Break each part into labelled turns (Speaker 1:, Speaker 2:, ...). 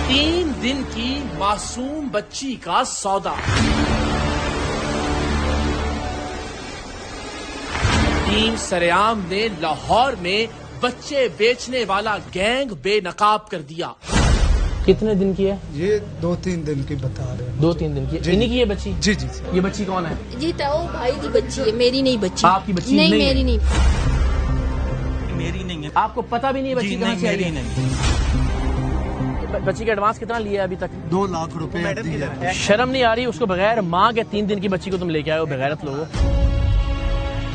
Speaker 1: 3 दिन की मासूम बच्ची का सौदा। टीम सरेआम ने लाहौर में बच्चे बेचने वाला गैंग बेनकाब कर दिया।
Speaker 2: कितने दिन की है
Speaker 3: ये? 2-3 दिन की बता रहे हैं।
Speaker 2: 2-3 दिन की। इन्हीं की ये बच्ची?
Speaker 3: जी जी।
Speaker 2: ये बच्ची कौन है?
Speaker 4: जी ताऊ भाई की बच्ची है, मेरी नहीं बच्ची।
Speaker 2: आपकी बच्ची
Speaker 4: नहीं?
Speaker 2: नहीं
Speaker 4: मेरी नहीं।
Speaker 5: मेरी नहीं है।
Speaker 2: आपको पता भी नहीं है बच्ची कहाँ से आई है?
Speaker 5: नहीं।
Speaker 2: बच्ची का एडवांस कितना लिया है अभी तक?
Speaker 3: 2 लाख रुपए।
Speaker 2: शर्म नहीं आ रही उसको? बगैर माँ के 3 दिन की बच्ची को तुम लेके आए हो, बगैरत लोगो।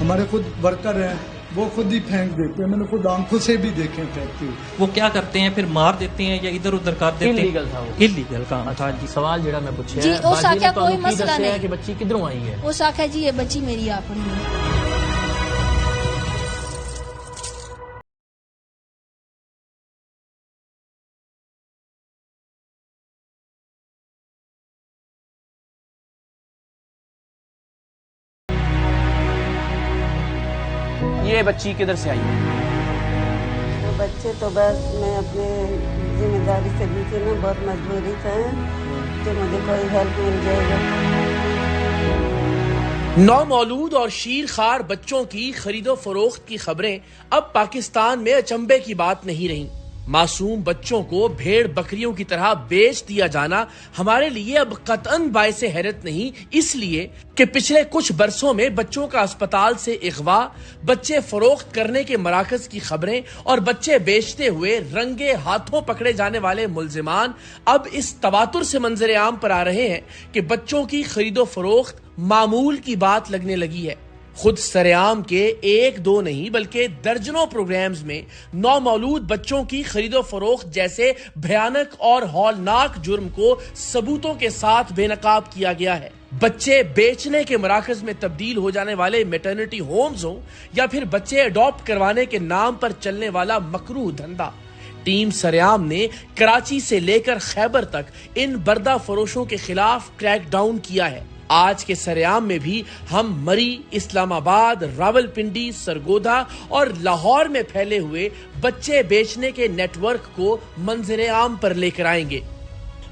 Speaker 3: हमारे खुद वर्कर हैं, वो खुद ही फेंक देते हैं। मैंने खुद आंखों से भी देखे फेंकते हुए।
Speaker 5: वो क्या करते हैं फिर? मार देते हैं या इधर उधर कर देते हैं?
Speaker 2: इलीगल था वो।
Speaker 5: इलीगल काम।
Speaker 2: अच्छा जी, सवाल जड़ा मैं पूछे
Speaker 4: जी, उस आख्या कोई मसला नहीं
Speaker 2: कि बच्ची किधरों आई है।
Speaker 4: उस आख्या जी ये बच्ची मेरी अपनी है।
Speaker 2: ये बच्ची किधर से आई है?
Speaker 6: वो बच्चे तो बस मैं अपने जिम्मेदारी से ली थी ना, बहुत मजबूरी था कि मुझे कोई हेल्प मिल जाएगा।
Speaker 1: नौमौलूद और शीरखार बच्चों की खरीदो फरोख्त की खबरें अब पाकिस्तान में अचंभे की बात नहीं रही। मासूम बच्चों को भेड़ बकरियों की तरह बेच दिया जाना हमारे लिए अब कतन बायसे हैरत नहीं, इसलिए कि पिछले कुछ बरसों में बच्चों का अस्पताल से इगवा, बच्चे फरोख्त करने के मराकज की खबरें और बच्चे बेचते हुए रंगे हाथों पकड़े जाने वाले मुल्जिमान अब इस तवातुर से मंजर आम पर आ रहे हैं कि बच्चों की खरीदो फरोख्त मामूल की बात लगने लगी है। खुद सरेआम के 1-2 नहीं बल्कि दर्जनों प्रोग्राम्स में नौमौलूद बच्चों की खरीदो फरोख्त जैसे भयानक और हौलनाक जुर्म को सबूतों के साथ बेनकाब किया गया है। बच्चे बेचने के मराकज में तब्दील हो जाने वाले मैटरनिटी होम्स हो या फिर बच्चे अडॉप्ट करवाने के नाम पर चलने वाला मकरूह धंधा, टीम सरेआम ने कराची से लेकर खैबर तक इन बर्दा फरोशों के खिलाफ क्रैकडाउन किया है। आज के सरेआम में भी हम मरी, इस्लामाबाद, रावलपिंडी, सरगोधा और लाहौर में फैले हुए बच्चे बेचने के नेटवर्क को मंजर आम पर लेकर आएंगे।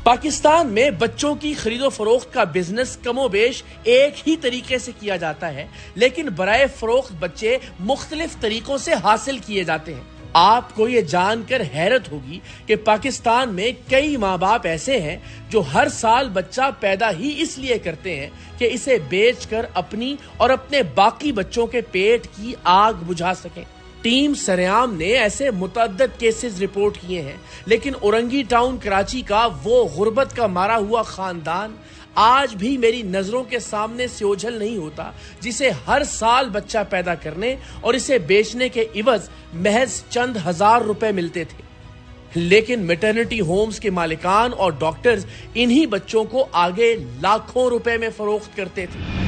Speaker 1: पाकिस्तान में बच्चों की खरीदो फरोख्त का बिजनेस कमोबेश एक ही तरीके से किया जाता है, लेकिन बराए फरोख्त बच्चे मुख्तलिफ तरीकों से हासिल किए जाते हैं। आपको ये जानकर हैरत होगी कि पाकिस्तान में कई माँ बाप ऐसे हैं जो हर साल बच्चा पैदा ही इसलिए करते हैं कि इसे बेचकर अपनी और अपने बाकी बच्चों के पेट की आग बुझा सकें। टीम सरेआम ने ऐसे मुतअद्दिद केसेस रिपोर्ट किए हैं, लेकिन औरंगी टाउन कराची का वो गुर्बत का मारा हुआ खानदान आज भी मेरी नजरों के सामने से ओझल नहीं होता, जिसे हर साल बच्चा पैदा करने और इसे बेचने के इवज महज चंद हजार रुपए मिलते थे। लेकिन मैटरनिटी होम्स के मालिकान और डॉक्टर्स इन्हीं बच्चों को आगे लाखों रुपए में फरोख्त करते थे।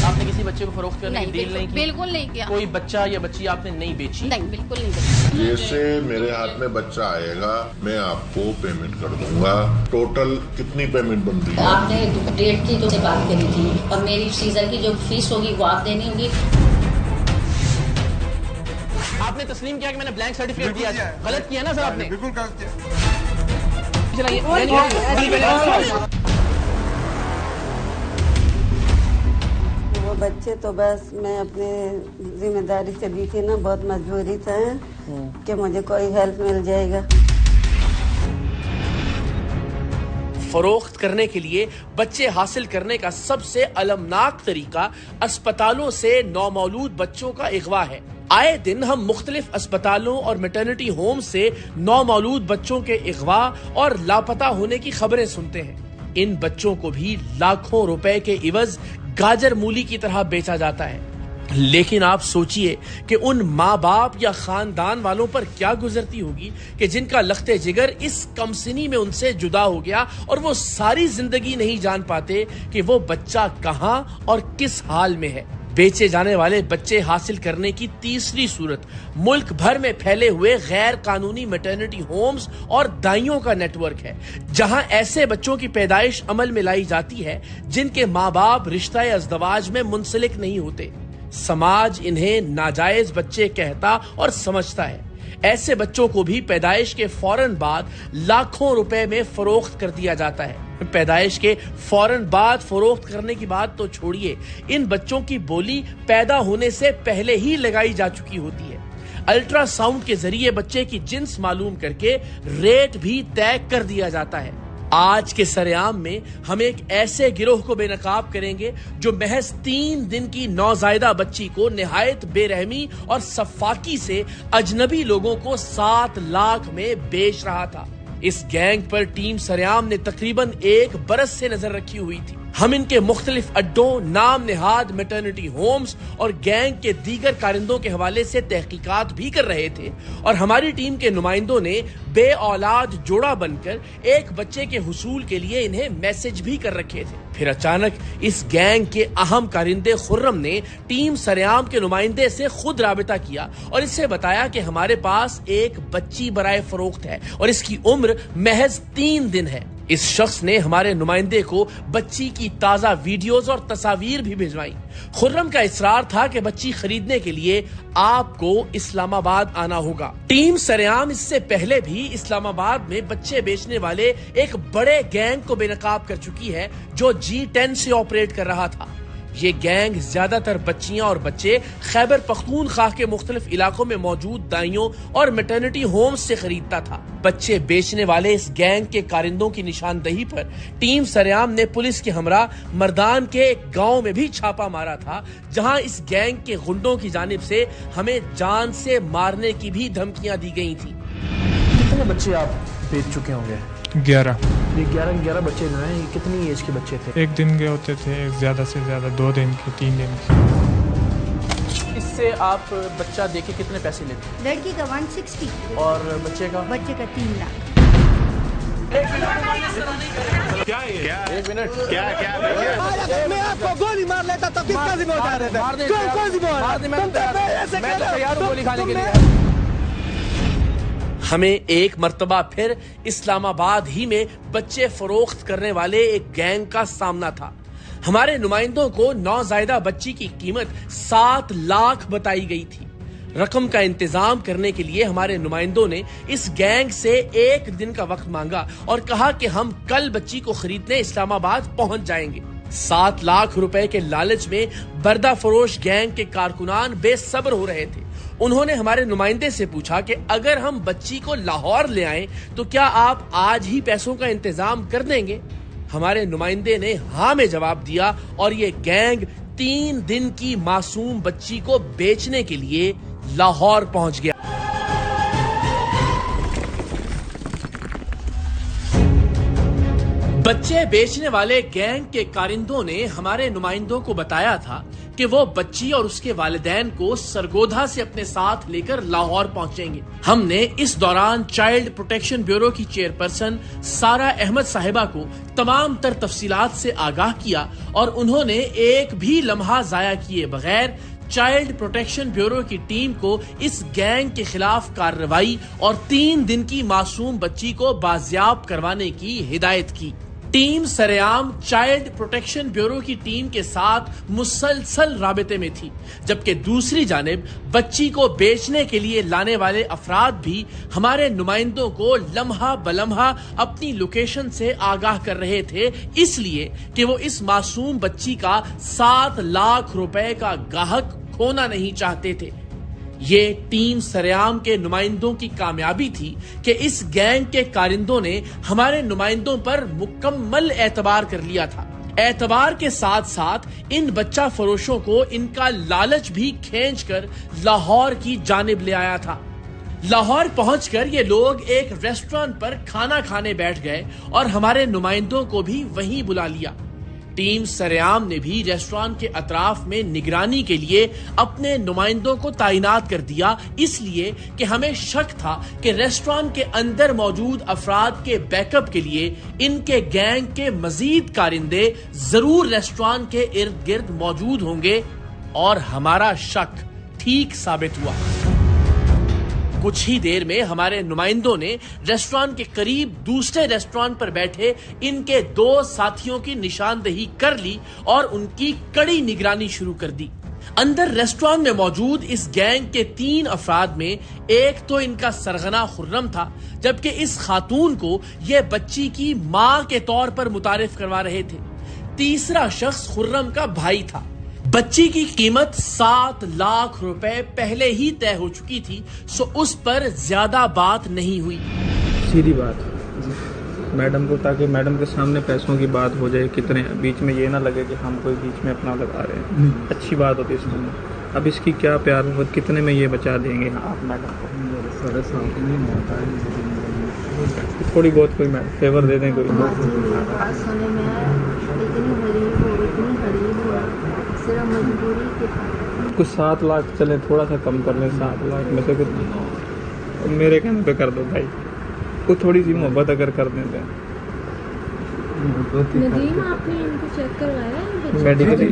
Speaker 1: आपने किसी बच्चे को फरोख्त करने की डील नहीं की?
Speaker 4: बिल्कुल नहीं किया।
Speaker 2: कोई बच्चा या बच्ची आपने नहीं बेची?
Speaker 4: नहीं, बिल्कुल नहीं किया।
Speaker 7: जैसे मेरे हाथ में बच्चा आएगा मैं आपको पेमेंट कर दूंगा। टोटल कितनी पेमेंट बन रही है?
Speaker 8: आपने डेट की तो से बात करी थी और मेरी सीजर की जो फीस होगी वो आप देनी होगी।
Speaker 2: आपने तस्लीम किया कि मैंने ब्लैंक सर्टिफिकेट दिया है? गलत किया ना सर आपने?
Speaker 3: बिल्कुल गलत किया।
Speaker 2: चलाइए।
Speaker 6: वो बच्चे तो बस मैं अपने जिम्मेदारी से ली थी ना, बहुत मजबूरी था कि मुझे कोई हेल्प मिल जाएगा।
Speaker 1: फरोख्त करने के लिए बच्चे हासिल करने का सबसे अलमनाक तरीका अस्पतालों से नौमौलूद बच्चों का इगवा है। आए दिन हम मुख्तलिफ अस्पतालों और मैटरनिटी होम से नौमौलूद बच्चों के इगवा और लापता होने की खबरें सुनते हैं। इन बच्चों को भी लाखों रुपए के इवज गाजर मूली की तरह बेचा जाता है। लेकिन आप सोचिए कि उन माँ बाप या खानदान वालों पर क्या गुजरती होगी कि जिनका लख्ते जिगर इस कमसिनी में उनसे जुदा हो गया और वो सारी जिंदगी नहीं जान पाते कि वो बच्चा कहाँ और किस हाल में है। बेचे जाने वाले बच्चे हासिल करने की तीसरी सूरत मुल्क भर में फैले हुए गैर कानूनी मैटरनिटी होम्स और दाइयों का नेटवर्क है, जहां ऐसे बच्चों की पैदाइश अमल में लाई जाती है जिनके माँ बाप रिश्ता अज़दवाज में मुंसलिक नहीं होते। समाज इन्हें नाजायज बच्चे कहता और समझता है। ایسے بچوں کو بھی پیدائش کے فوراً بعد لاکھوں روپے میں فروخت کر دیا جاتا ہے۔ پیدائش کے فوراً بعد فروخت کرنے کی بات تو چھوڑیے، ان بچوں کی بولی پیدا ہونے سے پہلے ہی لگائی جا چکی ہوتی ہے۔ الٹرا ساؤنڈ کے ذریعے بچے کی جنس معلوم کر کے ریٹ بھی طے کر دیا جاتا ہے۔ آج کے سرعام میں ہم ایک ایسے گروہ کو بے نقاب کریں گے جو محض 3 دن کی نوزائیدہ بچی کو نہایت بے رحمی اور سفاکی سے اجنبی لوگوں کو 7 لاکھ میں بیچ رہا تھا۔ اس گینگ پر ٹیم سرعام نے تقریباً 1 برس سے نظر رکھی ہوئی تھی۔ ہم ان کے مختلف اڈوں، نام نہاد میٹرنٹی ہومز اور گینگ کے دیگر کارندوں کے حوالے سے تحقیقات بھی کر رہے تھے، اور ہماری ٹیم کے نمائندوں نے بے اولاد جوڑا بن کر ایک بچے کے حصول کے لیے انہیں میسج بھی کر رکھے تھے۔ پھر اچانک اس گینگ کے اہم کارندے خرم نے ٹیم سرعام کے نمائندے سے خود رابطہ کیا اور اس سے بتایا کہ ہمارے پاس ایک بچی برائے فروخت ہے اور اس کی عمر محض 3 دن ہے۔ اس شخص نے ہمارے نمائندے کو بچی کی تازہ ویڈیوز اور تصاویر بھی بھیجوائیں۔ خرم کا اصرار تھا کہ بچی خریدنے کے لیے آپ کو اسلام آباد آنا ہوگا۔ ٹیم سرعام اس سے پہلے بھی اسلام آباد میں بچے بیچنے والے ایک بڑے گینگ کو بے نقاب کر چکی ہے جو G10 سے آپریٹ کر رہا تھا۔ یہ گینگ زیادہ تر بچیاں اور بچے خیبر پختونخوا کے مختلف علاقوں میں موجود دائیوں اور میٹرنٹی ہومز سے خریدتا تھا۔ بچے بیچنے والے اس گینگ کے کارندوں کی نشاندہی پر ٹیم سرعام نے پولیس کے ہمراہ مردان کے ایک گاؤں میں بھی چھاپا مارا تھا، جہاں اس گینگ کے غنڈوں کی جانب سے ہمیں جان سے مارنے کی بھی دھمکیاں دی گئی تھیں۔
Speaker 2: کتنے بچے آپ بیچ چکے ہوں گے؟
Speaker 9: 11۔
Speaker 2: یہ 11 بچے جو ہیں یہ کتنی ایج کے بچے تھے؟
Speaker 9: 1 دن کے ہوتے تھے، زیادہ سے زیادہ 2 دن کے، 3 دن کے۔
Speaker 2: اس سے آپ بچہ دے کے کتنے پیسے لیتے ہیں؟
Speaker 10: لڑکی کا 160
Speaker 2: اور بچے کا؟
Speaker 10: بچے کا 3 لاکھ۔
Speaker 2: ایک منٹ،
Speaker 11: میں آپ کو گولی مار لیتا تب کس کا ذمہ دار ہے؟ کون ذمہ دار ہے؟
Speaker 2: میں تو تیار ہوں گولی کھانے کے لیے۔
Speaker 1: ہمیں ایک مرتبہ پھر اسلام آباد ہی میں بچے فروخت کرنے والے ایک گینگ کا سامنا تھا۔ ہمارے نمائندوں کو نوزائیدہ بچی کی قیمت 7 لاکھ بتائی گئی تھی۔ رقم کا انتظام کرنے کے لیے ہمارے نمائندوں نے اس گینگ سے 1 دن کا وقت مانگا اور کہا کہ ہم کل بچی کو خریدنے اسلام آباد پہنچ جائیں گے۔ 7 لاکھ روپے کے لالچ میں بردہ فروش گینگ کے کارکنان بے صبر ہو رہے تھے۔ انہوں نے ہمارے نمائندے سے پوچھا کہ اگر ہم بچی کو لاہور لے آئیں تو کیا آپ آج ہی پیسوں کا انتظام کر دیں گے؟ ہمارے نمائندے نے ہاں میں جواب دیا اور یہ گینگ 3 دن کی معصوم بچی کو بیچنے کے لیے لاہور پہنچ گیا۔ بچے بیچنے والے گینگ کے کارندوں نے ہمارے نمائندوں کو بتایا تھا کہ وہ بچی اور اس کے والدین کو سرگودھا سے اپنے ساتھ لے کر لاہور پہنچیں گے۔ ہم نے اس دوران چائلڈ پروٹیکشن بیورو کی چیئرپرسن سارہ احمد صاحبہ کو تمام تر تفصیلات سے آگاہ کیا اور انہوں نے ایک بھی لمحہ ضائع کیے بغیر چائلڈ پروٹیکشن بیورو کی ٹیم کو اس گینگ کے خلاف کارروائی اور 3 دن کی معصوم بچی کو بازیاب کروانے کی ہدایت کی۔ ٹیم سرعام چائلڈ پروٹیکشن بیورو کی ٹیم کے ساتھ مسلسل رابطے میں تھی، جبکہ دوسری جانب بچی کو بیچنے کے لیے لانے والے افراد بھی ہمارے نمائندوں کو لمحہ بلمحہ اپنی لوکیشن سے آگاہ کر رہے تھے، اس لیے کہ وہ اس معصوم بچی کا 7 لاکھ روپے کا گاہک کھونا نہیں چاہتے تھے۔ یہ ٹیم سرعام کے نمائندوں کی کامیابی تھی کہ اس گینگ کے کارندوں نے ہمارے نمائندوں پر مکمل اعتبار کر لیا تھا۔ اعتبار کے ساتھ ساتھ ان بچہ فروشوں کو ان کا لالچ بھی کھینچ کر لاہور کی جانب لے آیا تھا۔ لاہور پہنچ کر یہ لوگ ایک ریسٹورانٹ پر کھانا کھانے بیٹھ گئے اور ہمارے نمائندوں کو بھی وہیں بلا لیا۔ ٹیم سرعام نے بھی ریسٹورانٹ کے اطراف میں نگرانی کے لیے اپنے نمائندوں کو تعینات کر دیا، اس لیے کہ ہمیں شک تھا کہ ریسٹورانٹ کے اندر موجود افراد کے بیک اپ کے لیے ان کے گینگ کے مزید کارندے ضرور ریسٹورانٹ کے ارد گرد موجود ہوں گے، اور ہمارا شک ٹھیک ثابت ہوا۔ کچھ ہی دیر میں ہمارے نمائندوں نے ریسٹورانٹ کے قریب دوسرے ریسٹورانٹ پر بیٹھے ان کے 2 ساتھیوں کی نشاندہی کر لی اور ان کی کڑی نگرانی شروع کر دی۔ اندر ریسٹوران میں موجود اس گینگ کے 3 افراد میں ایک تو ان کا سرغنہ خرم تھا، جبکہ اس خاتون کو یہ بچی کی ماں کے طور پر متعارف کروا رہے تھے۔ تیسرا شخص خرم کا بھائی تھا۔ بچی کی قیمت 7 لاکھ روپے پہلے ہی طے ہو چکی تھی، سو اس پر زیادہ بات نہیں ہوئی۔
Speaker 10: سیدھی بات میڈم کو، تاکہ میڈم کے سامنے پیسوں کی بات ہو جائے، کتنے بیچ میں یہ نہ لگے کہ ہم کوئی بیچ میں اپنا لگا رہے ہیں، اچھی بات ہوتی ہے اس میں۔ اب اس کی کیا پیار محبت، کتنے میں یہ بچا دیں گے آپ میڈم کو؟ تھوڑی بہت کوئی فیور دے دیں کوئی۔ کچھ 7 لاکھ چلے، تھوڑا سا کم کر لیں، 7 لاکھ میں سے کچھ میرے کہنے پہ کر دو بھائی، کچھ تھوڑی سی محبت اگر کر دیں تو۔
Speaker 4: ندیم آپ نے ان کو چیک کروایا ہے؟
Speaker 10: میڈیکلی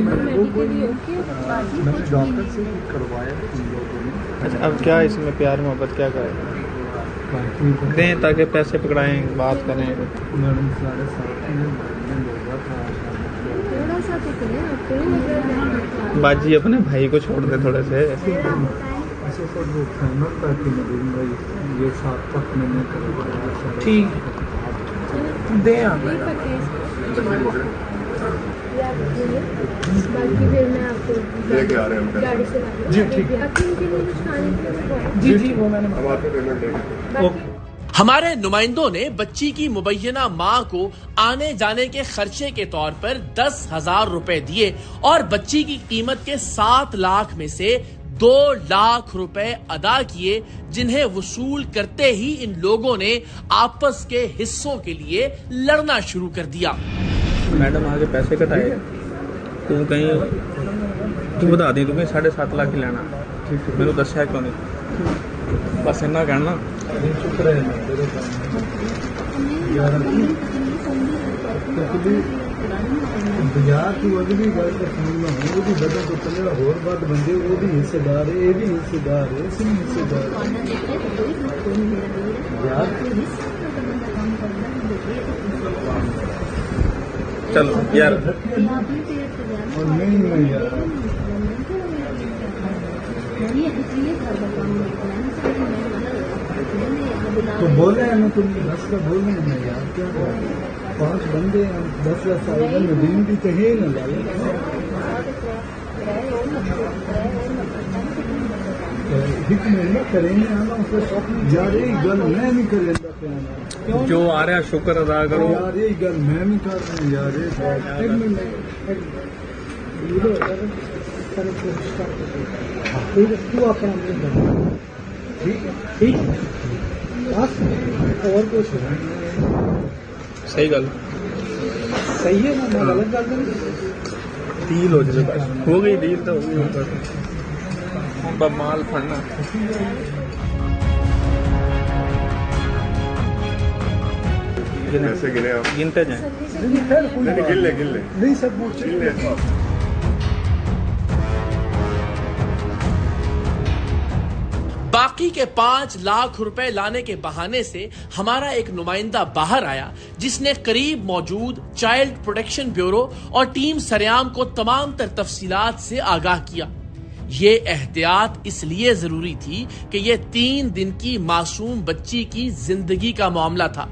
Speaker 3: ڈاکٹر سے کروایا۔
Speaker 10: اچھا، اب کیا اس میں پیار محبت کیا کریں دیں تاکہ پیسے پکڑائیں، بات کریں۔
Speaker 3: میڈم 7.5
Speaker 4: تھوڑا سا تو کریں آپ کو۔
Speaker 10: باجی اپنے بھائی کو چھوڑ دیں تھوڑے سے۔
Speaker 2: ٹھیک دیں آپ۔
Speaker 4: باقی پھر میں آپ کو
Speaker 7: لے کے آ رہے ہیں
Speaker 4: گاڑی سے
Speaker 2: جی ٹھیک ہے، جی وہ میں نے
Speaker 1: ہمارے نمائندوں نے بچی کی مبینہ ماں کو آنے جانے کے خرچے کے طور پر 10,000 روپے دیے اور بچی کی قیمت کے 7 لاکھ میں سے 2 لاکھ روپے ادا کیے، جنہیں وصول کرتے ہی ان لوگوں نے آپس کے حصوں کے لیے لڑنا شروع کر دیا۔
Speaker 10: میڈم آگے پیسے کٹائے، تو کہیں تو بتا دیں تمہیں 7.5 لاکھ ہی لینا، میرے کو دسیا کیوں نہیں؟ بس اتنا کہنا۔
Speaker 3: بازار کی اگلی گل تو سننا ہو، وہ بدل تو چلے اور بات بندے وہ بھی حصے دار ہے، یہ بھی حصے دار ہے، اس میں حصے دار
Speaker 10: چلو یار،
Speaker 3: اور نہیں یار تو بولے ہیں تم 10 کا بولے ہیں یار، کیا 5 بندے ہیں، 10 سال میں دین بھی تو ہے نا لال حکم نہ کریں گے آنا یار، یہی گل میں نہیں کریں،
Speaker 10: جو آ رہا شکر ادا کرو
Speaker 3: یار، یہی گل میں نہیں کر رہا ہوں یار۔ تو اپنا ٹھیک اور کچھ
Speaker 10: صحیح گل
Speaker 3: صحیح ہے نا، میں غلط گل نہیں۔
Speaker 10: ڈیل ہو جائے، بس ہو گئی ڈیل تو ہو گئی، بس مال پھڑنا۔
Speaker 7: کیسے گنے آپ؟
Speaker 10: گنتے جائیں۔
Speaker 7: گن لے
Speaker 3: نہیں سب وہ
Speaker 1: باقی کے 5 لاکھ روپے لانے کے بہانے سے ہمارا ایک نمائندہ باہر آیا، جس نے قریب موجود چائلڈ پروٹیکشن بیورو اور ٹیم سریام کو تمام تر تفصیلات سے آگاہ کیا۔ یہ احتیاط اس لیے ضروری تھی کہ یہ 3 دن کی معصوم بچی کی زندگی کا معاملہ تھا۔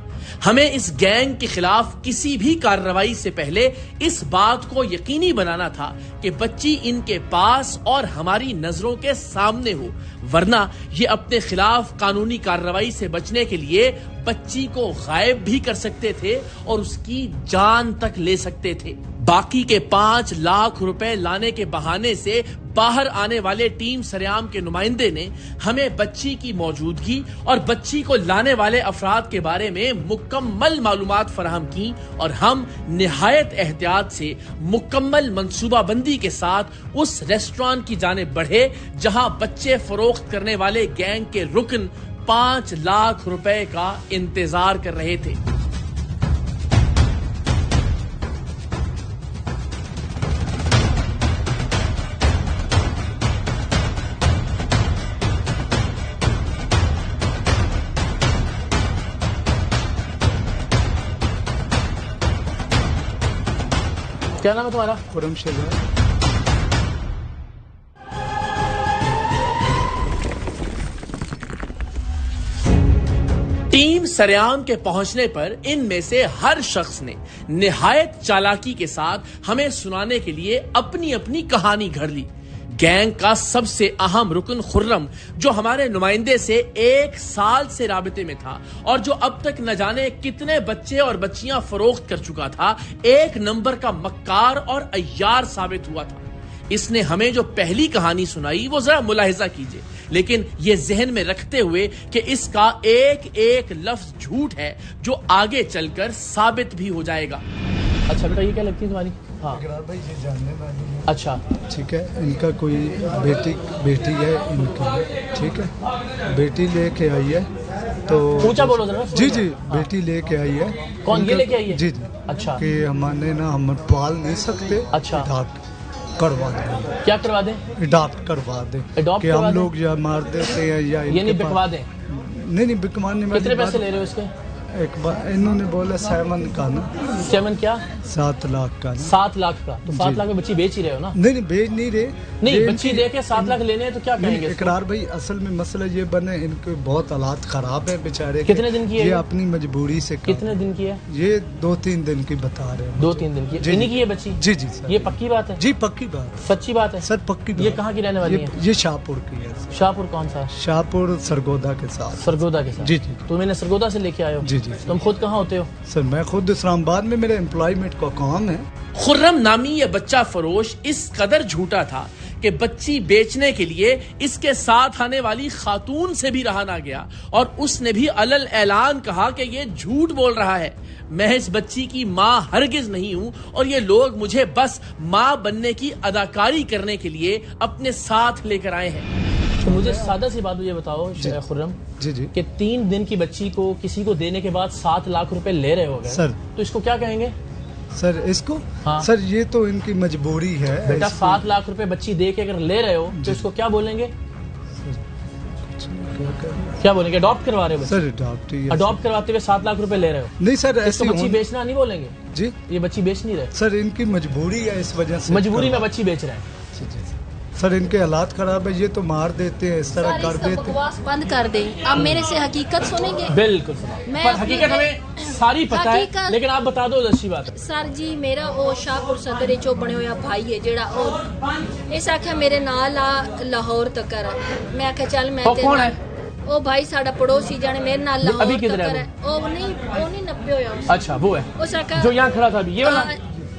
Speaker 1: ہمیں اس گینگ کے خلاف کسی بھی کارروائی سے پہلے اس بات کو یقینی بنانا تھا کہ بچی ان کے پاس اور ہماری نظروں کے سامنے ہو، ورنہ یہ اپنے خلاف قانونی کارروائی سے بچنے کے لیے بچی کو غائب بھی کر سکتے تھے اور اس کی جان تک لے سکتے تھے۔ باقی کے 5 لاکھ روپے لانے کے بہانے سے باہر آنے والے ٹیم سریام کے نمائندے نے ہمیں بچی کی موجودگی اور بچی کو لانے والے افراد کے بارے میں مکمل معلومات فراہم کی، اور ہم نہایت احتیاط سے مکمل منصوبہ بندی کے ساتھ اس ریسٹوران کی جانب بڑھے جہاں بچے فروخت کرنے والے گینگ کے رکن 5 لاکھ روپے کا انتظار کر رہے تھے۔
Speaker 2: کیا نام ہے تمہارا؟
Speaker 9: خرم شہزاد۔
Speaker 1: सरेआम के पहुंचने पर इनमें से हर शख्स ने निहायत चालाकी के साथ हमें सुनाने के लिए अपनी अपनी कहानी घड़ ली। गैंग का सबसे अहम रुकन खुर्रम, जो हमारे नुमाइंदे से 1 साल से राबिते में था और जो अब तक न जाने कितने बच्चे और बच्चियां फरोख्त कर चुका था, 1 नंबर का मक्कार और अय्यार साबित हुआ था। इसने हमें जो पहली कहानी सुनाई वो जरा मुलाहिजा कीजिए, लेकिन ये जहन में रखते हुए कि इसका एक एक लफ्ज झूठ है जो आगे चलकर साबित भी हो जाएगा।
Speaker 2: अच्छा बेटा, ये क्या लगती है तुम्हारी? हाँ
Speaker 3: भाई ये जानने वाली है।
Speaker 2: अच्छा
Speaker 3: ठीक है, इनका कोई बेटी है इनकी, ठीक है, बेटी लेके आई है तो
Speaker 2: ऊंचा बोलो जरा।
Speaker 3: जी जी, बेटी लेके आई है।
Speaker 2: कौन, ये लेके आई है?
Speaker 3: जी जी।
Speaker 2: अच्छा,
Speaker 3: कि हमारे ना हम पाल नहीं सकते।
Speaker 2: अच्छा,
Speaker 3: अडॉप्ट करवा दें।
Speaker 2: क्या करवा दें?
Speaker 3: अडॉप्ट करवा दें।
Speaker 2: अडॉप्ट
Speaker 3: कि हम लोग या मार देते हैं या
Speaker 2: ये नहीं बिकवा दें?
Speaker 3: नहीं बिकवाने में।
Speaker 2: कितने पैसे ले रहे हो इसके?
Speaker 3: एक बार इन्होंने बोला 7 का ना।
Speaker 2: 7 क्या?
Speaker 3: 7 लाख का।
Speaker 2: 7 लाख का? तो 7 लाख में बच्ची बेच ही रहे हो ना?
Speaker 3: नहीं बेच नहीं रहे।
Speaker 2: नहीं, बच्ची दे के 7 लाख लेने हैं तो क्या कहेंगे?
Speaker 3: इकरार भाई, असल में मसला ये बने, इनके बहुत हालात खराब है बेचारे।
Speaker 2: कितने दिन की है
Speaker 3: ये? अपनी मजबूरी से।
Speaker 2: कितने दिन की है
Speaker 3: ये? 2-3 दिन की बता रहे हैं।
Speaker 2: 2-3 दिन की? इन्हीं की है बच्ची?
Speaker 3: जी जी सर।
Speaker 2: ये पक्की बात है?
Speaker 3: जी पक्की बात,
Speaker 2: सच्ची बात है
Speaker 3: सर, पक्की बात।
Speaker 2: ये कहाँ की रहने वाली है?
Speaker 3: ये शाहपुर की है।
Speaker 2: शाहपुर कौन सा?
Speaker 3: शाहपुर सरगोदा के साथ।
Speaker 2: सरगोदा के साथ?
Speaker 3: जी जी।
Speaker 2: तुम इन्हें सरगोदा से लेके आए हो?
Speaker 3: जी जी।
Speaker 2: तुम खुद कहाँ होते हो?
Speaker 3: सर मैं खुद इस्लामाबाद में, मेरे एम्प्लॉयमेंट का काम है।
Speaker 1: खुर्रम नामी ये बच्चा फरोश इस कदर झूठा था कि बच्ची बेचने के लिए इसके साथ आने वाली खातून से भी रहा ना गया और उसने भी अलल ऐलान कहा कि ये झूठ बोल रहा है, मैं इस बच्ची की माँ हरगिज नहीं हूँ और ये लोग मुझे बस माँ बनने की अदाकारी करने के लिए अपने साथ लेकर आए हैं।
Speaker 2: तो मुझे सादा सी बात ये बताओ खुर्रम,
Speaker 3: जी जी,
Speaker 2: कि 3 दिन की बच्ची को किसी को देने के बाद 7 लाख रुपए ले रहे हो गए
Speaker 3: सर,
Speaker 2: तो इसको क्या कहेंगे?
Speaker 3: सर इसको,
Speaker 2: हाँ।
Speaker 3: सर ये तो इनकी मजबूरी है
Speaker 2: बेटा। 7 लाख रुपए बच्ची दे के अगर ले रहे हो तो इसको क्या बोलेंगे? क्या बोलेंगे? अडॉप्ट करवा रहे हो?
Speaker 3: सर
Speaker 2: अडॉप्ट करवाते हुए 7 लाख रुपए ले रहे हो?
Speaker 3: नहीं सर,
Speaker 2: ऐसी बच्ची बेचना नहीं बोलेंगे
Speaker 3: जी?
Speaker 2: ये बच्ची बेच नहीं रहे
Speaker 3: सर, इनकी मजबूरी है, इस वजह से
Speaker 2: मजबूरी में बच्ची बेच रहे हैं।
Speaker 3: सर इनके हालात खराब है, ये तो मार देते हैं, इस तरह कर देते हैं।
Speaker 8: बकवास बंद कर दें, अब मेरे से हकीकत सुनेंगे?
Speaker 2: बिल्कुल, पर हकीकत हमें सारी पता है, लेकिन आप बता दो अच्छी बात है।
Speaker 8: सर जी, मेरा वो शाहपुर सदर चो बने हुआ भाई है जेड़ा इस आख्या मेरे नाल आ लाहौर तक मैं आख्या चल मैं
Speaker 2: कौन है?
Speaker 8: ओ भाई साडा पड़ोसी जाने मेरे नाल लाहौर
Speaker 2: अभी किधर
Speaker 8: तक
Speaker 2: है?
Speaker 8: ओ नहीं नब्बे होया।
Speaker 2: अच्छा वो है
Speaker 8: उस आख्या
Speaker 2: जो यहाँ खड़ा था अभी, ये वाला?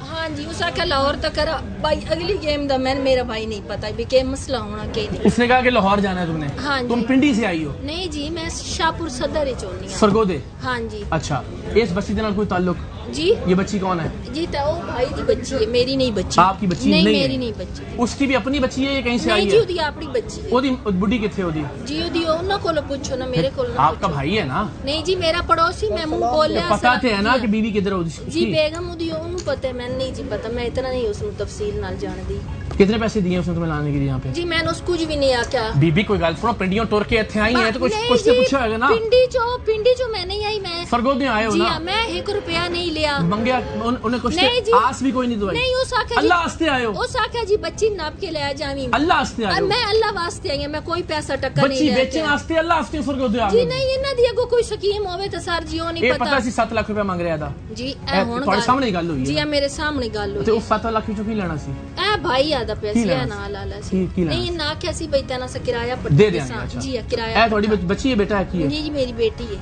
Speaker 8: हाँ जी, उस आख्या लाहौर तक भाई अगली गेम दा मैं मेरा भाई नहीं पता भी के मसला होना के नहीं।
Speaker 2: उसने कहा कि लाहौर जाना है तुमने?
Speaker 8: हाँ जी।
Speaker 2: तुम पिंडी से आई हो?
Speaker 8: नहीं जी, मैं शाहपुर सदर चोनी हूं।
Speaker 2: सरगोदे?
Speaker 8: हाँ जी।
Speaker 2: अच्छा, इस बच्ची के नाल कोई ताल्लुक?
Speaker 8: जी।
Speaker 2: ये बच्ची कौन है?
Speaker 8: जी तो वो भाई की बच्ची है, मेरी नहीं बच्ची।
Speaker 2: आपकी बच्ची
Speaker 8: नहीं?
Speaker 2: नहीं
Speaker 8: मेरी
Speaker 2: है।
Speaker 8: नहीं बच्ची।
Speaker 2: उसकी भी अपनी बच्ची है, ये कहीं से आई
Speaker 8: नहीं जी,
Speaker 2: है?
Speaker 8: ओदी अपनी बच्ची है।
Speaker 2: ओदी बुढ़ी किथे ओदी?
Speaker 8: जी ओदी उन्हां कोल पूछो ना, मेरे कोल ना
Speaker 2: आपका
Speaker 8: पूछो।
Speaker 2: भाई है ना?
Speaker 8: नहीं जी, मेरा पड़ोसी, मैं मुंह बोल लिया।
Speaker 2: पता थे है ना कि बीवी किधर है
Speaker 8: जी
Speaker 2: उसकी?
Speaker 8: बेगम ओदी ओनू पता है, मैं नहीं जी पता, मैं इतना नहीं उसनु तफसील नाल जानदी।
Speaker 2: कितने पैसे दिए उसने तुम्हें लाने के लिए यहाँ पे?
Speaker 8: जी मैंने उस कुछ भी नहीं आख्या।
Speaker 2: बीबी कोई गल सुनो, पिंडियों टोर के इत्थे आई है तो कुछ तो पूछा होगा ना?
Speaker 8: पिंडी चो मैं नहीं आई, मैं
Speaker 2: सरगोदे आए हो
Speaker 8: जी
Speaker 2: ना?
Speaker 8: हाँ, मैं 1 रुपया नहीं लिया।
Speaker 2: मंगया उन्हें कुछ
Speaker 8: नहीं जी।
Speaker 2: आस भी कोई नहीं दवाई?
Speaker 8: नहीं, उस आख्या
Speaker 2: अल्लाह वास्ते आए हो?
Speaker 8: उस आख्या जी बच्ची नाप के ले आ जावी।
Speaker 2: अल्लाह वास्ते आए हो?
Speaker 8: मैं अल्लाह वास्ते आई, मैं कोई पैसा टक्का नहीं
Speaker 2: बच्ची
Speaker 8: लिया।
Speaker 2: बेचने वास्ते अल्लाह वास्ते सरगोदे आ
Speaker 8: जी
Speaker 2: गए?
Speaker 8: नहीं, इन्हां दी अगो कोई स्कीम होवे तो सर जी ओ नहीं
Speaker 2: ये
Speaker 8: पता।
Speaker 2: पता सी 7 लाख रुपया मांग रहा था
Speaker 8: जी ए हुण
Speaker 2: ਤੁਹਾਡੇ ਸਾਹਮਣੇ ਗੱਲ ਹੋਈ ਹੈ?
Speaker 8: जी मेरे सामने गल
Speaker 2: ਤੇ
Speaker 8: हुई
Speaker 2: ਉਹ 7 ਲੱਖ ਵਿੱਚੋਂ ਕੀ ਲੈਣਾ ਸੀ?
Speaker 8: ए भाई आदा
Speaker 2: की
Speaker 8: पैसे
Speaker 2: लेना
Speaker 8: ना लाला
Speaker 2: की-
Speaker 8: सी
Speaker 2: की लेना
Speaker 8: नहीं ना क्या सी बैठा ना सा किराया पड़
Speaker 2: ਦੇ ਦਿਆਂਗੇ। ਅੱਛਾ,
Speaker 8: जी किराया
Speaker 2: ਇਹ ਤੁਹਾਡੀ ਬੱਚੀ ਹੈ, ਬੇਟਾ ਹੈ, ਕੀ ਹੈ?
Speaker 8: जी जी मेरी बेटी है।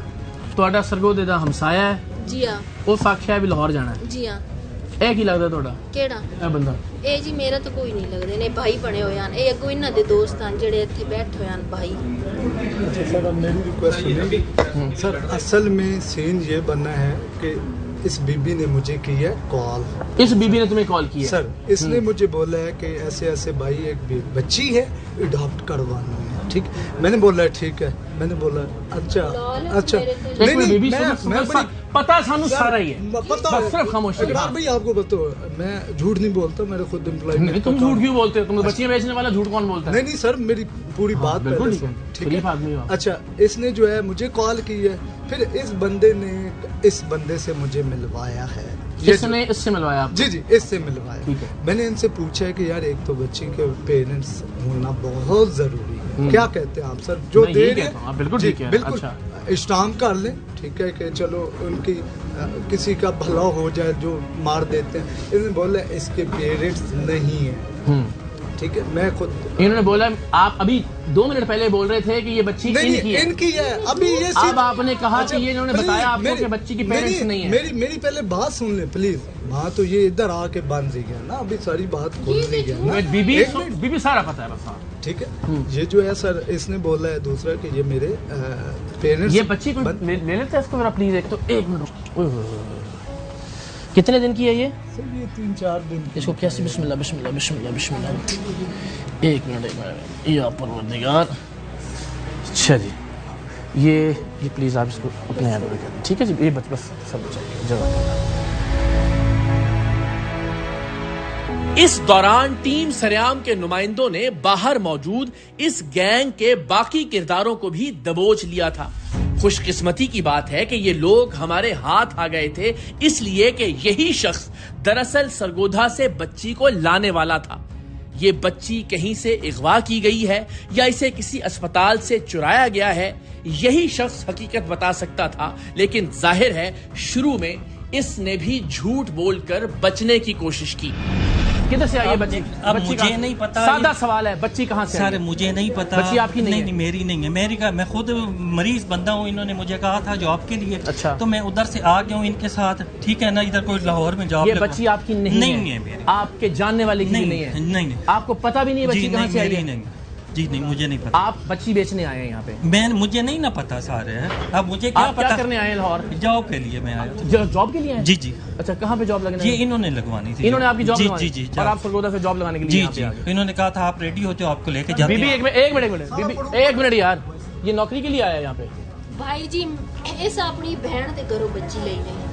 Speaker 2: ਤੁਹਾਡਾ ਸਰਗੋਦੇ ਦਾ ਹਮਸਾਇਆ ਹੈ,
Speaker 8: जी हां
Speaker 2: ਉਹ ਸਾਖਿਆ ਵੀ ਲਾਹੌਰ ਜਾਣਾ ਹੈ।
Speaker 8: जी हां।
Speaker 2: ਇਹ ਕੀ ਲੱਗਦਾ ਤੁਹਾਡਾ?
Speaker 8: केड़ा
Speaker 2: ਇਹ ਬੰਦਾ?
Speaker 8: ए जी मेरा तो कोई नहीं लगदे ने, भाई बने होए हन, ए अगो इन्हां दे दोस्त हन जेड़े इत्थे बैठे होए हन भाई।
Speaker 3: सर अब मेरी रिक्वेस्ट सुनिए। सर असल में सीन ये बना है कि इस बीबी ने मुझे की है कॉल।
Speaker 2: इस बीबी ने तुम्हें कॉल की है?
Speaker 3: सर इसने मुझे बोला है कि ऐसे ऐसे भाई एक बच्ची है, अडॉप्ट करवानी है, ठीक? मैंने बोला ठीक है, मैंने बोला अच्छा अच्छा।
Speaker 2: एक मिनट बीबी, पता सानू सारा ही है,
Speaker 3: पता
Speaker 2: बस सिर्फ खामोश रहिए।
Speaker 3: इकरार भाई आपको बताओ, मैं झूठ नहीं बोलता, मेरे खुद एम्प्लॉयमेंट।
Speaker 2: नहीं, तुम झूठ क्यों बोलते हो? तुम बच्चियां बेचने वाला झूठ कौन बोलता है?
Speaker 3: नहीं सर, मेरी पूरी बात
Speaker 2: बिल्कुल
Speaker 3: पहले
Speaker 2: ठीक है,
Speaker 3: सुन, ठीक
Speaker 2: शरीफ
Speaker 3: है?
Speaker 2: आदमी हो आप।
Speaker 3: अच्छा, इसने जो है मुझे कॉल की है, फिर इस बंदे ने इस बंदे से मुझे मिलवाया है।
Speaker 2: इसने इससे मिलवाया आपको?
Speaker 3: जी जी, इससे मिलवाया।
Speaker 2: ठीक है।
Speaker 3: मैंने इनसे पूछा है कि यार एक तो बच्ची के पेरेंट्स होना बहुत जरूरी है, क्या कहते हैं आप सर? जो
Speaker 2: मैं
Speaker 3: दे
Speaker 2: यही
Speaker 3: रहे
Speaker 2: कहता हूँ, आप बिल्कुल
Speaker 3: जी,
Speaker 2: ठीक है।
Speaker 3: बिल्कुल।
Speaker 2: अच्छा।
Speaker 3: इस्टाम कर लें, ठीक है, कि चलो उनकी किसी का भला हो जाए जो मार देते हैं। इन्होंने बोला इसके पेरेंट्स नहीं है, ठीक है। मैं खुद
Speaker 1: इन्होंने बोला, आप अभी 2 मिनट पहले बोल रहे थे कि ये बच्ची
Speaker 3: इनकी है। अभी ये
Speaker 1: अब आपने कहा कि ये इन्होंने बताया आपको कि बच्ची की पेरेंट्स नहीं है।
Speaker 3: मेरी पहले बात सुन ले प्लीज। वहाँ तो ये इधर आके बंद दी गया ना, अभी सारी बात खोल दी गया ना।
Speaker 1: बीबी सारा पता है बस,
Speaker 3: ठीक है। ये जो है सर, इसने बोला है दूसरा कि ये मेरे पेरेंट्स।
Speaker 1: ये बच्ची को ले लेते हैं इसको मेरा प्लीज, एक तो 1 मिनट। कितने दिन की है ये?
Speaker 3: सर ये 3-4 दिन।
Speaker 1: इसको कैसे बिस्मिल्लाह बिस्मिल्लाह बिस्मिल्लाह बिस्मिल्लाह। 1 मिनट या परवरदिगार। अच्छा जी, ये प्लीज आप इसको अपने हैंड में करें, ठीक है जी। ये बस सब जगह। इस दौरान टीम सरेआम के नुमाइंदों ने बाहर मौजूद इस गैंग के बाकी किरदारों को भी दबोच लिया था। खुशकिस्मती की बात है कि ये लोग हमारे हाथ आ गए थे, इसलिए कि यही शख्स दरअसल सरगोधा से बच्ची को लाने वाला था। ये बच्ची कहीं से अगवा की गई है या इसे किसी अस्पताल से चुराया गया है, यही शख्स हकीकत बता सकता था। लेकिन जाहिर है शुरू में इसने भी झूठ बोलकर बचने की कोशिश की। किधर से आई है बच्ची?
Speaker 5: अब मुझे नहीं पता।
Speaker 1: सादा सवाल है, बच्ची कहाँ से?
Speaker 5: सर मुझे नहीं पता।
Speaker 1: बच्ची आपकी नहीं है?
Speaker 5: नहीं, मेरी नहीं है। मेरी का मैं खुद मरीज बंदा हूँ। इन्होंने मुझे कहा था जॉब के लिए।
Speaker 1: अच्छा।
Speaker 5: तो मैं उधर से आ गया हूँ इनके साथ, ठीक है ना। इधर कोई लाहौर में जॉब।
Speaker 1: ये बच्ची आपकी नहीं है मेरी। आपके जानने वाले की नहीं है?
Speaker 5: नहीं।
Speaker 1: आपको पता भी नहीं बच्ची कहाँ से आई है?
Speaker 5: नहीं जी, नहीं, मुझे नहीं पता।
Speaker 1: आप बच्ची बेचने आए हैं यहाँ पे?
Speaker 5: मुझे नहीं ना पता सारे है। अब मुझे क्या
Speaker 1: आप
Speaker 5: पता।
Speaker 1: क्या करने आए हैं लाहौर?
Speaker 5: जॉब के लिए मैं आया।
Speaker 1: जॉब के लिए?
Speaker 5: जी।
Speaker 1: अच्छा, कहाँ पे जॉब लगने?
Speaker 5: ये इन्होंने लगवानी थी।
Speaker 1: इन्होंने आपकी जॉब लगवानी?
Speaker 5: जी।
Speaker 1: और आप सरगोधा से जॉब लगाने के लिए
Speaker 5: जी। इन्होंने कहा था आप रेडी हो तो आपको लेके जाते हैं।
Speaker 1: बीबी एक मिनट यार, ये नौकरी के लिए आया है यहाँ पे?
Speaker 8: भाई जी इस अपनी बहन दे घरों बच्ची लई नहीं।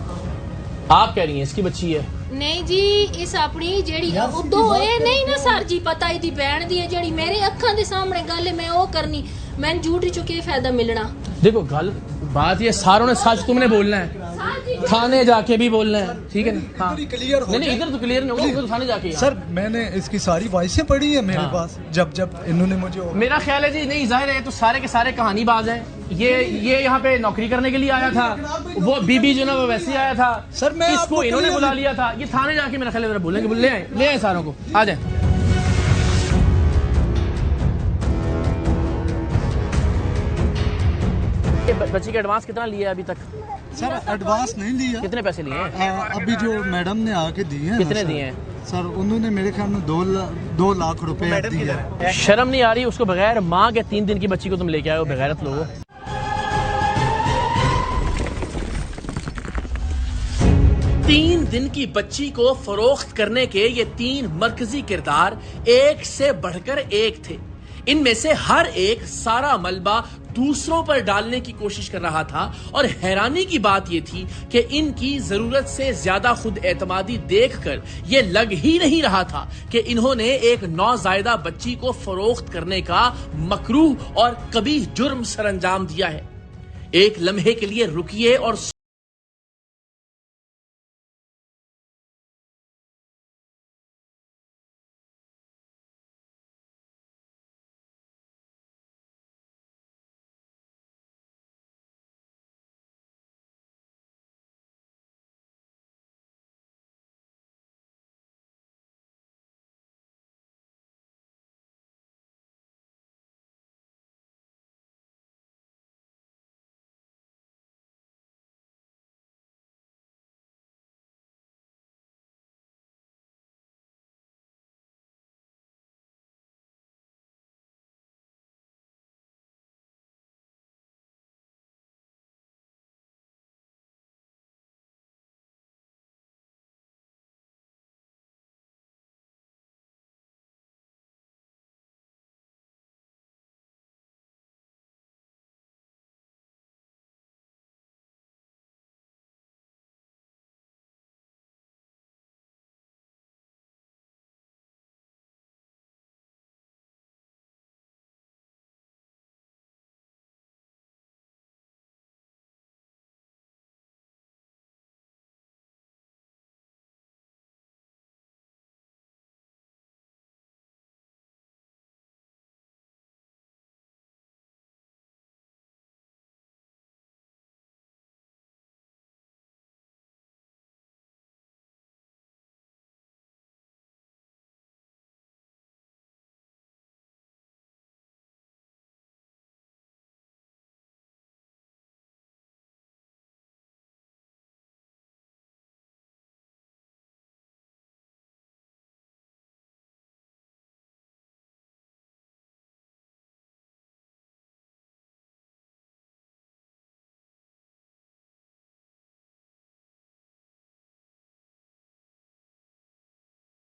Speaker 1: आप कह रही हैं इसकी बच्ची है?
Speaker 8: नहीं जी, इस अपनी जेड़ी उदो ए नहीं ना सर जी, पता ही दी बहन दी है जेड़ी मेरे अखां दे सामने गल है, मैं ओ करनी, मैं झूठ चुके फायदा मिलना।
Speaker 1: देखो गल बात ये सारों ने सच तुमने बोलना है, थाने जाके भी बोलना है, ठीक है ना? हाँ
Speaker 3: क्लियर हो।
Speaker 1: नहीं इधर तो क्लियर नहीं होगा, इधर तो थाने जाके।
Speaker 3: सर मैंने इसकी सारी वॉइसें पढ़ी है मेरे पास, जब इन्होंने मुझे।
Speaker 1: मेरा ख्याल है जी, नहीं जाहिर है तो सारे के सारे कहानी बाज हैं। ये यहाँ पे नौकरी करने के लिए आया था, वो बीबी जो ना वो वैसे आया था।
Speaker 3: सर मैं
Speaker 1: इसको इन्होंने बुला लिया था। ये थाने जाके मेरा ख्याल है बोलेंगे, ले आए सारों को, आ जाए। बच्ची का एडवांस कितना लिया अभी तक?
Speaker 3: सर एडवांस नहीं लिया।
Speaker 1: कितने पैसे लिए हैं?
Speaker 3: अभी जो मैडम ने आके दिए हैं।
Speaker 1: कितने दिए हैं? सर
Speaker 3: उन्होंने मेरे ख्याल में 2 लाख रुपए दिए।
Speaker 1: शर्म नहीं आ रही उसको? बगैर माँ के 3 दिन की बच्ची को तुम लेके आए हो, बेगैरत लोगो। 3 दिन की बच्ची को फरोख्त करने के ये 3 मरकजी किरदार एक से बढ़कर एक थे। इनमें से हर एक सारा मलबा दूसरों पर डालने की कोशिश कर रहा था और हैरानी की बात यह थी कि इनकी जरूरत से ज्यादा खुद एतमादी देखकर यह लग ही नहीं रहा था कि इन्होंने एक नौजायदा बच्ची को फरोख्त करने का मकरूह और कबीह जुर्म सरअंजाम दिया है। एक लम्हे के लिए रुकिए और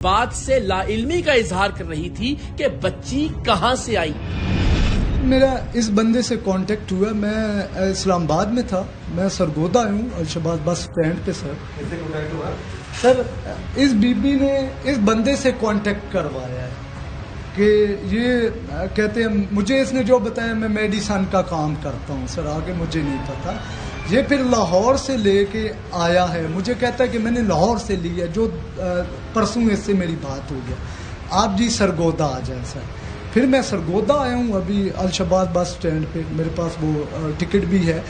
Speaker 1: बात से लाइल्मी का इजहार कर रही थी कि बच्ची कहां से आई।
Speaker 3: मेरा इस बंदे से कांटेक्ट हुआ, मैं इस्लामाबाद में था, मैं सरगोदा हूँ अलशबाद बस स्टैंड पे। सर इस बीबी ने इस बंदे से कांटेक्ट करवाया है कि ये कहते हैं, मुझे इसने जो बताया, मैं मेडिसन का काम करता हूँ सर, आगे मुझे नहीं पता। ये फिर लाहौर से लेके आया है, मुझे कहता है कि मैंने लाहौर से लिया, जो परसों इससे मेरी बात हो गया, आप जी सरगोदा आ जाए सर। फिर मैं सरगोदा आया हूँ अभी अलशबाद बस स्टैंड पे, मेरे पास वो टिकट भी है।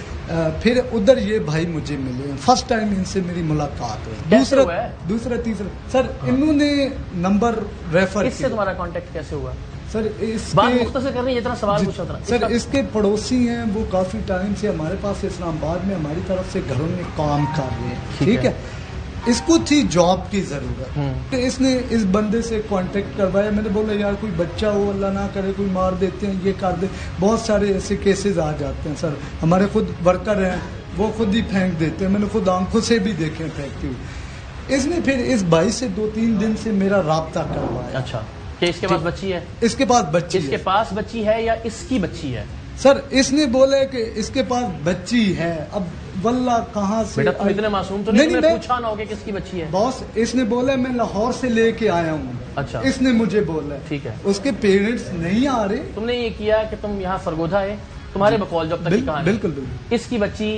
Speaker 3: फिर उधर ये भाई मुझे मिले, फर्स्ट टाइम इनसे मेरी मुलाकात हुई। दूसरा तीसरा सर इन्होंने नंबर रेफर
Speaker 2: इससे तुम्हारा कांटेक्ट कैसे हुआ
Speaker 3: सर?
Speaker 2: बात मुख्तसर करनी, जितना सवाल पूछा था
Speaker 3: सर, इसके पड़ोसी हैं, वो काफ़ी टाइम से हमारे पास इस्लामाबाद में हमारी तरफ से घरों में काम कर रहे हैं, ठीक है। इसको थी जॉब की ज़रूरत, तो इसने इस बंदे से कांटेक्ट करवाया। मैंने बोला यार कोई बच्चा हो, अल्लाह ना करे कोई मार देते हैं, ये कर दे, बहुत सारे ऐसे केसेस आ जाते हैं सर। हमारे खुद वर्कर हैं, वो खुद ही फेंक देते हैं, मैंने खुद आंखों से भी देखे फेंकते हुए। इसने फिर इस भाई से 2-3 दिन से मेरा राब्ता करवाया।
Speaker 2: अच्छा, कि इसके पास बच्ची है?
Speaker 3: इसके पास बच्ची
Speaker 2: इसके पास बच्ची है या इसकी बच्ची है?
Speaker 3: सर इसने बोला कि इसके पास बच्ची है। अब वल्ला कहाँ से?
Speaker 2: बेटा तुम इतने मासूम तो नहीं, मैं पूछा ना हो कि किसकी बच्ची है।
Speaker 3: बॉस इसने बोला मैं लाहौर से लेके आया हूँ।
Speaker 2: अच्छा,
Speaker 3: इसने मुझे बोला,
Speaker 2: ठीक है।
Speaker 3: उसके पेरेंट्स नहीं आ रहे।
Speaker 2: तुमने ये किया कि तुम यहाँ सरगोधा है, तुम्हारे बकौल जब तक की कहानी,
Speaker 3: बिल्कुल बिल्कुल।
Speaker 2: इसकी बच्ची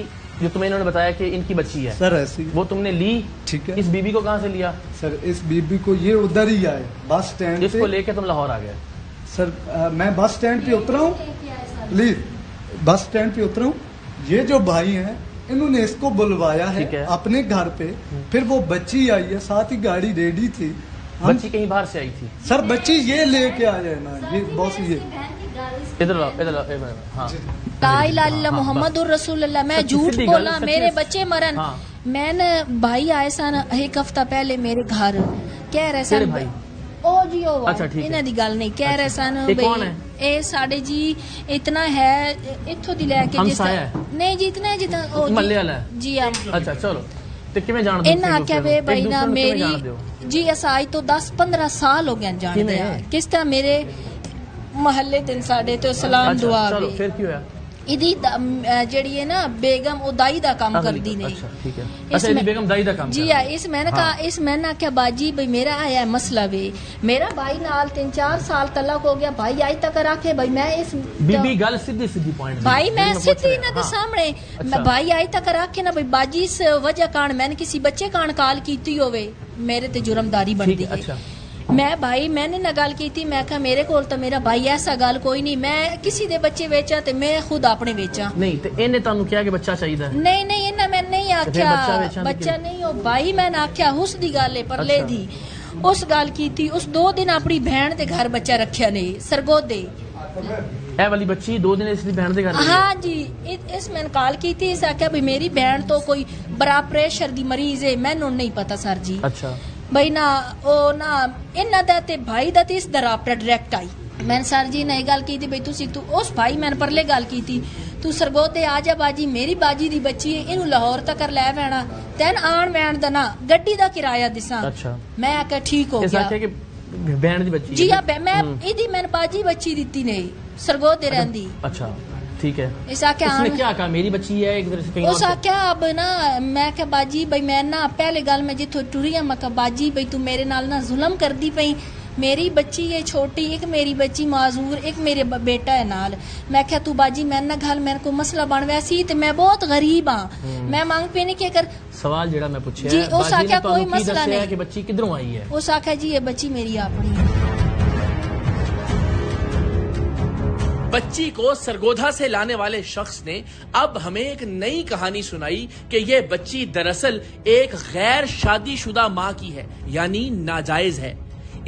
Speaker 2: जो तुम्हें इन्होंने बताया कि इनकी बच्ची है
Speaker 3: सर, ऐसी
Speaker 2: वो तुमने ली, ठीक है। इस बीबी को कहाँ से लिया?
Speaker 3: सर इस बीबी को ये उधर ही आए बस स्टैंड,
Speaker 2: इसको लेके तुम लाहौर आ गए?
Speaker 3: सर मैं बस स्टैंड पे उतरा हूँ, प्लीज बस स्टैंड पे उतरा हूँ। ये जो भाई हैं इन्होंने इसको बुलवाया है अपने घर पे, फिर वो बच्ची आई है, साथ ही गाड़ी रेडी थी।
Speaker 2: बच्ची कहीं बाहर से आई थी?
Speaker 3: सर बच्ची ये लेके आए है ना, ये बॉस, ये
Speaker 2: इधर हाँ।
Speaker 8: ला इलाहा इल्लल्लाह मुहम्मदुर रसूलुल्लाह, मैं झूठ बोला, मेरे बच्चे मरन। मैंने भाई आए सन एक हफ्ता पहले मेरे घर, कह रहे सन ओ जी ओ,
Speaker 2: अच्छा ठीक है,
Speaker 8: इन्हां दी गल नहीं, कह रहे सन
Speaker 2: भाई
Speaker 8: ए साडे जी इतना है, इत्थों दी लेके जिस नहीं जी इतना जितना ओ
Speaker 2: मल्ले वाला
Speaker 8: जी आप।
Speaker 2: अच्छा चलो, ते किवें जान दो?
Speaker 8: इन्हां आख्या वे भाई ना मेरी जी असा आज तो 10-15 साल हो गए जानदे आ, किस तरह मेरे महल्ले दिन साडे तो सलाम दुआ।
Speaker 2: चलो फिर की होया?
Speaker 8: इदी जेड़ी है ना बेगम ओ दाई दा काम करदी ने।
Speaker 2: अच्छा ठीक है, अच्छा इदी बेगम दाई दा काम
Speaker 8: जी हां। इस मैंने कहा, इस मैंने आख्या बाजी भाई मेरा आया मसला वे, मेरा भाई नाल 3-4 साल तलाक हो गया, भाई आज तक रखे भाई मैं इस
Speaker 2: बीबी गल सीधी पॉइंट
Speaker 8: भाई मैं सीधी ना दे सामने भाई आज तक रखे ना भाई बाजी इस वजह कारण मैंने किसी बच्चे कान काल कीती होवे, मेरे ते जुर्मदारी बनदी है। अच्छा मैं भाई मैंने ना गल की थी, मैं कहा मेरे कोल तो मेरा भाई ऐसा गल कोई नहीं, मैं किसी दे बच्चे वेचा ते मैं खुद अपने वेचा
Speaker 2: नहीं। ते इन्हें तानू क्या कि बच्चा चाहिए?
Speaker 8: नहीं नहीं इन्हें मैं नहीं आख्या बच्चा नहीं हो भाई, मैं आख्या हुस दी गल है परले दी, उस गल की थी। उस 2 दिन अपनी बहन दे घर बच्चा रखा नहीं सरगोदे,
Speaker 2: ए वाली बच्ची 2 दिन इसकी बहन दे घर?
Speaker 8: हाँ जी। इस मैंने कॉल की थी, इस आख्या भाई मेरी बहन तो कोई बड़ा प्रेशर दी मरीज है, मैनू नहीं पता सर जी।
Speaker 2: अच्छा
Speaker 8: भाई ना ओ ना इन्ना दा ते भाई दा ते इस दा राब्ता डायरेक्ट आई। मैंने सर जी ने गल की थी भाई तू उस भाई मैंने परले गल की थी, तू सरगोते आ जा बाजी, मेरी बाजी दी बच्ची है, इनू लाहौर तक लै वैना, तैन आन वैन दा ना गड्डी दा किराया दिसा। अच्छा मैं आख्या ठीक हो गया
Speaker 2: कि बहन दी बच्ची
Speaker 8: जी हां, मैं इदी मैंने बाजी बच्ची दित्ती नहीं सरगोते रहंदी।
Speaker 2: अच्छा ठीक है।
Speaker 8: इस आख्या
Speaker 2: उसने क्या कहा मेरी बच्ची है एक तरह से कहीं
Speaker 8: उस आख्या अब ना मैं क्या बाजी भाई मैं ना पहले गल में जिथों टुरी मैं कहा बाजी भाई तू मेरे नाल ना जुल्म कर दी पई, मेरी बच्ची है छोटी, एक मेरी बच्ची माजूर, एक मेरे बेटा है नाल। मैं क्या तू बाजी मैं ना गल मेरे को मसला बन वैसी सी ते मैं बहुत गरीब हां, मैं मांग पे नहीं के कर
Speaker 2: सवाल जेड़ा मैं पूछया
Speaker 8: जी उस आख्या कोई मसला नहीं
Speaker 2: कि बच्ची किधरों आई है,
Speaker 8: उस आख्या जी ये बच्ची मेरी अपनी है।
Speaker 1: बच्ची को सरगोधा से लाने वाले शख्स ने अब हमें एक नई कहानी सुनाई कि यह बच्ची दरअसल एक गैर शादीशुदा माँ की है, यानी नाजायज है।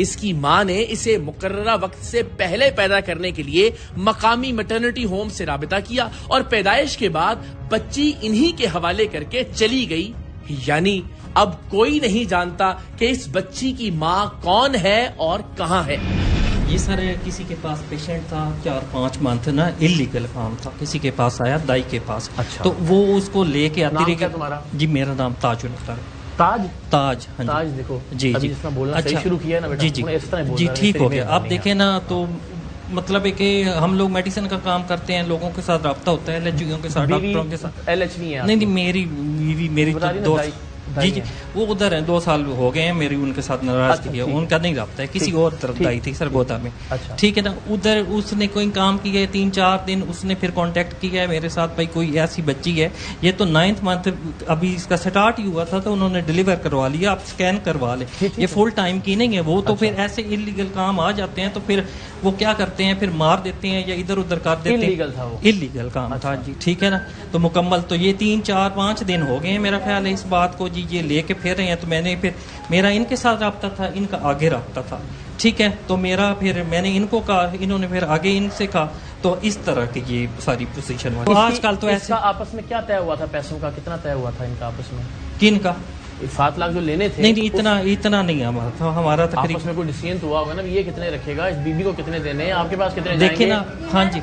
Speaker 1: इसकी माँ ने इसे मुकर्ररा वक्त से पहले पैदा करने के लिए मकामी मैटरनिटी होम से राबिता किया और पैदाइश के बाद बच्ची इन्हीं के हवाले करके चली गई, यानी अब कोई नहीं जानता कि इस बच्ची की माँ कौन है और कहाँ है।
Speaker 5: ये सर किसी के पास पेशेंट था 4-5 मंथ ना इलीगल काम था, किसी के पास आया दाई के पास। अच्छा तो वो उसको लेके आती रही।
Speaker 2: क्या तुम्हारा?
Speaker 5: जी मेरा नाम ताजुल अख्तर।
Speaker 2: ताज
Speaker 5: ताज, हाँ
Speaker 2: ताज
Speaker 5: जी
Speaker 2: देखो
Speaker 5: जी
Speaker 2: अभी
Speaker 5: जी,
Speaker 2: जिस तरह बोलना सही शुरू किया है ना बेटा,
Speaker 5: जी जी
Speaker 2: उन्हें इस तरह बोलना
Speaker 5: जी,
Speaker 2: है,
Speaker 5: ठीक
Speaker 2: तेरी
Speaker 5: हो गया। आप
Speaker 2: मेहरबानी
Speaker 5: देखें ना, तो मतलब है कि हम लोग मेडिसिन का काम करते हैं, लोगों के साथ रब्ता होता है, एलएचओ के साथ, डॉक्टरों के साथ।
Speaker 2: LH नहीं है
Speaker 5: नहीं नहीं, मेरी
Speaker 2: बता
Speaker 5: तो
Speaker 2: रही ना,
Speaker 5: दोस्त,
Speaker 2: दाई
Speaker 5: जी जी,
Speaker 2: है।
Speaker 5: वो उधर हैं, 2 साल हो गए हैं मेरी उनके साथ नाराजगी है,
Speaker 2: ठीक।
Speaker 5: उनका नहीं रब्ता है, किसी
Speaker 2: ठीक,
Speaker 5: और तरफ
Speaker 2: ठीक।
Speaker 5: दाई थी सरगोदा में,
Speaker 2: अच्छा।
Speaker 5: ठीक है ना। उधर उसने कोई काम किया है 3-4 दिन, उसने फिर कांटेक्ट किया है मेरे साथ, भाई कोई ऐसी बच्ची है, ये तो 9th मंथ अभी इसका स्टार्ट ही हुआ था, तो उन्होंने डिलीवर करवा लिया, आप स्कैन करवा ले, ये फुल टाइम की नहीं है वो तो। फिर ऐसे इलीगल काम आ जाते हैं तो फिर वो क्या करते हैं, फिर मार देते हैं या इधर उधर कर देते हैं।
Speaker 2: इलीगल था वो,
Speaker 5: इलीगल काम था जी, ठीक है ना। तो मुकम्मल तो ये 3-4-5 दिन हो गए हैं मेरा ख्याल है इस बात को जी, ये लेके फिर रहे हैं। तो मैंने फिर, मेरा इनके साथ रब्ता था, इनका आगे रब्ता था, ठीक है। तो मेरा फिर मैंने इनको कहा, इन्होंने फिर आगे इनसे कहा, तो इस तरह की ये सारी पोजीशन हुई। आजकल तो ऐसे
Speaker 2: आपस में क्या तय हुआ था, पैसों का कितना तय हुआ था इनका आपस में?
Speaker 5: किन का?
Speaker 2: 7 लाख जो लेने थे,
Speaker 5: नहीं इतना नहीं हमारा था, हमारा
Speaker 2: आपस
Speaker 5: तकरीबन।
Speaker 2: में कोई डिसीजन तो हुआ होगा ना, ये कितने रखेगा, इस बीबी को कितने देने हैं, आपके पास कितने
Speaker 5: देखिए ना,
Speaker 2: जाएंगे?
Speaker 5: हाँ जी,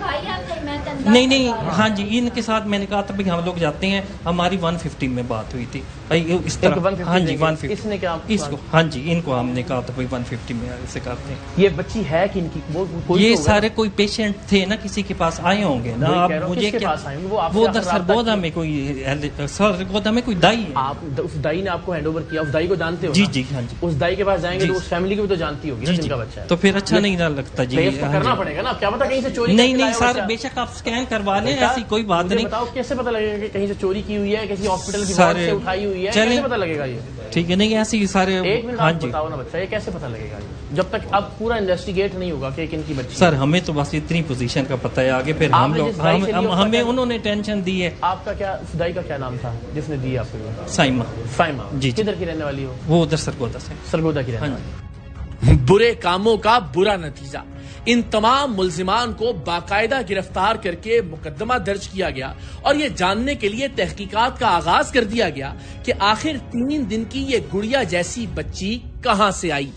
Speaker 5: नहीं हाँ जी, इनके साथ मैंने कहा था भाई हम लोग जाते हैं, हमारी 150 में बात हुई थी भाई, इस तरह।
Speaker 2: 150
Speaker 5: हाँ जी,
Speaker 2: देंगे।
Speaker 5: 150।
Speaker 2: इसने क्या
Speaker 5: इसको, हाँ जी, इनको हमने कहा था भाई 150 में ऐसे करते हैं।
Speaker 2: ये बच्ची है कि इनकी, वो कोई
Speaker 5: ये
Speaker 2: तो होगा
Speaker 5: सारे कोई पेशेंट थे ना, किसी के पास आए होंगे ना।
Speaker 2: वही
Speaker 5: आप
Speaker 2: कह रहा हूँ,
Speaker 5: मुझे
Speaker 2: किसके
Speaker 5: क्या,
Speaker 2: पास आए होंगे? वो आपसे
Speaker 5: वो
Speaker 2: आखिर
Speaker 5: उधर
Speaker 2: रब्ता
Speaker 5: सरगोदा
Speaker 2: किया?
Speaker 5: में कोई, सरगोदा में कोई दाई है।
Speaker 2: आप उस दाई ने आपको हैंड ओवर किया, उस दाई को जानते हो
Speaker 5: जी
Speaker 2: ना?
Speaker 5: जी, हाँ जी
Speaker 2: उस दाई के पास जाएंगे
Speaker 5: जी।
Speaker 2: तो उस फैमिली को भी तो जानती होगी ना
Speaker 5: जी जी,
Speaker 2: जिनका बच्चा है।
Speaker 5: तो फिर अच्छा नहीं ना लगता जी।
Speaker 2: टेस्ट तो
Speaker 5: हाँ
Speaker 2: करना
Speaker 5: जी।
Speaker 2: पड़ेगा ना, क्या पता कहीं से चोरी
Speaker 5: नहीं
Speaker 2: करके
Speaker 5: नहीं
Speaker 2: लाया
Speaker 5: सर,
Speaker 2: बच्चा।
Speaker 5: बेशक आप स्कैन करवा लें,
Speaker 2: बेटा,
Speaker 5: ऐसी कोई बात
Speaker 2: मुझे
Speaker 5: नहीं।
Speaker 2: बताओ कैसे पता लगेगा कि कहीं से चोरी की हुई है, किसी हॉस्पिटल की
Speaker 5: सारे-
Speaker 2: वार्ड से उठाई हुई है,
Speaker 5: चलें।
Speaker 2: कैसे पता लगेगा ये?
Speaker 5: ठीक है, नहीं ऐसी सारे,
Speaker 2: एक मिनट
Speaker 5: हाँ
Speaker 2: आप
Speaker 5: जी
Speaker 2: बताओ ना बच्चा, ये कैसे पता लगेगा ये? जब तक अब पूरा इन्वेस्टिगेट नहीं होगा कि किन की बच्ची
Speaker 5: सर,
Speaker 2: है।
Speaker 5: हमें तो बस इतनी पोजीशन का पता है, आगे फिर हम
Speaker 2: आपने
Speaker 5: लोग,
Speaker 2: जिस दाई से लिया उसका
Speaker 5: हमें
Speaker 2: क्या-
Speaker 5: उन्होंने टेंशन दी है।
Speaker 2: आपका क्या, उस दाई का क्या नाम था जिसने दी आपको ये?
Speaker 5: साइमा,
Speaker 2: साइमा।
Speaker 5: जी, जी।
Speaker 2: किधर की रहने वाली हो?
Speaker 5: वो उधर सरगोदा से।
Speaker 2: सरगोदा की रहने
Speaker 5: हाँ
Speaker 2: वाली।
Speaker 1: बुरे कामों का बुरा नतीजा, इन तमाम मुल्जिमान को बाकायदा गिरफ्तार करके मुकदमा दर्ज किया गया और ये जानने के लिए तहकीकात का आगाज कर दिया गया कि आखिर 3 दिन की ये गुड़िया जैसी बच्ची कहां से आई।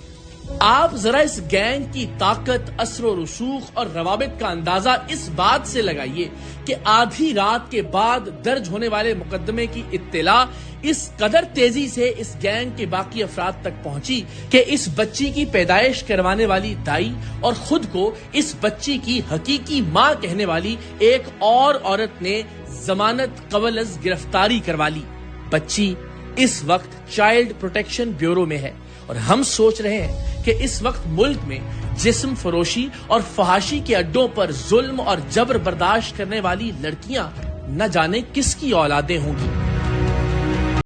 Speaker 1: आप जरा इस गैंग की ताकत, असर व रसूख और रवाबित का अंदाजा इस बात से लगाइए कि आधी रात के बाद दर्ज होने वाले मुकदमे की इत्तला इस कदर तेजी से इस गैंग के बाकी अफराद तक पहुंची कि इस बच्ची की पैदाइश करवाने वाली दाई और खुद को इस बच्ची की हकीकी मां कहने वाली एक और औरत ने जमानत कबल अज गिरफ्तारी करवा ली। बच्ची इस वक्त चाइल्ड प्रोटेक्शन ब्यूरो में है और हम सोच रहे हैं कि इस वक्त मुल्क में जिस्म फरोशी और फहाशी के अड्डों पर जुल्म और जबर बर्दाश्त करने वाली लड़कियां न जाने किसकी औलादें होंगी।